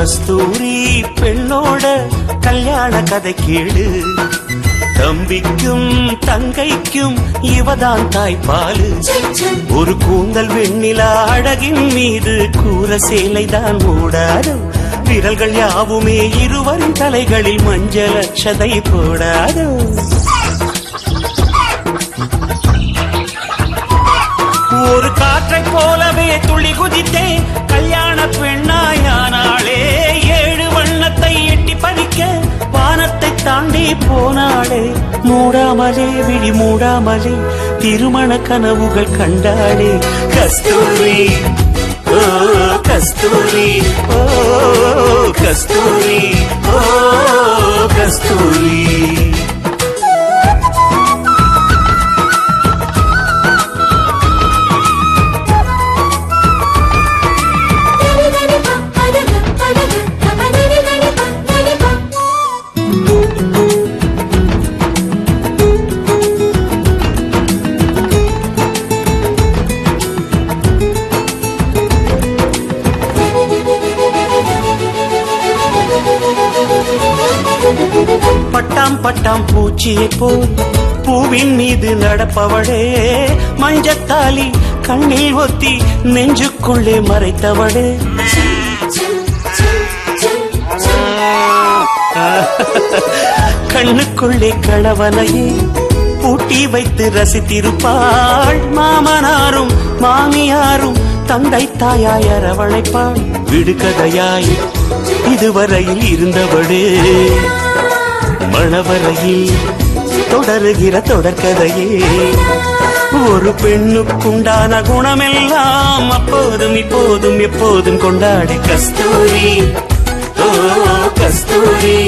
கஸ்தூரி பெண்ணோட கல்யாண கதை கேடு. தம்பிக்கும் தங்கைக்கும் இவதான் தாய்ப்பாலு. ஒரு கூந்தல் வெண்ணிலா அழகின் மீது கூற சேலைதான் மூடாது. விரல்கள் யாவுமே இருவரின் தலைகளில் மஞ்சள் அட்சதை போடாது. ஒரு காற்றை போலவே துளி குதித்தேன் கல்யாண பெண்ணாயானாளே. 7 வண்ணத்தை எட்டி பறிக்க வானத்தை தாண்டி போனாளே. மூடாமலே விழி மூடாமலே திருமண கனவுகள் கண்டாளே. கஸ்தூரி ஓ கஸ்தூரி ஓ கஸ்தூரி ஓ கஸ்தூரி. பட்டாம் பட்டாம் பூச்சியை போல் பூவின் மீது நடப்பவளே. மஞ்சத்தாலி கண்ணில் ஒத்தி நெஞ்சுக்குள்ளே மறைத்தவளே. கண்ணுக்குள்ளே கணவனையே பூட்டி வைத்து ரசித்திருப்பாள். மாமனாரும் மாமியாரும் தந்தை தாயாய் அரவணைப்பாள். விடுகதையாய் இதுவரையில் இருந்தவளே மணவரையில் தொடருகிற தொடர்கதையே. ஒரு பெண்ணுக்குண்டான குணமெல்லாம் அப்போதும் இப்போதும் எப்போதும் கொண்டாடி. கஸ்தூரி ஓ கஸ்தூரி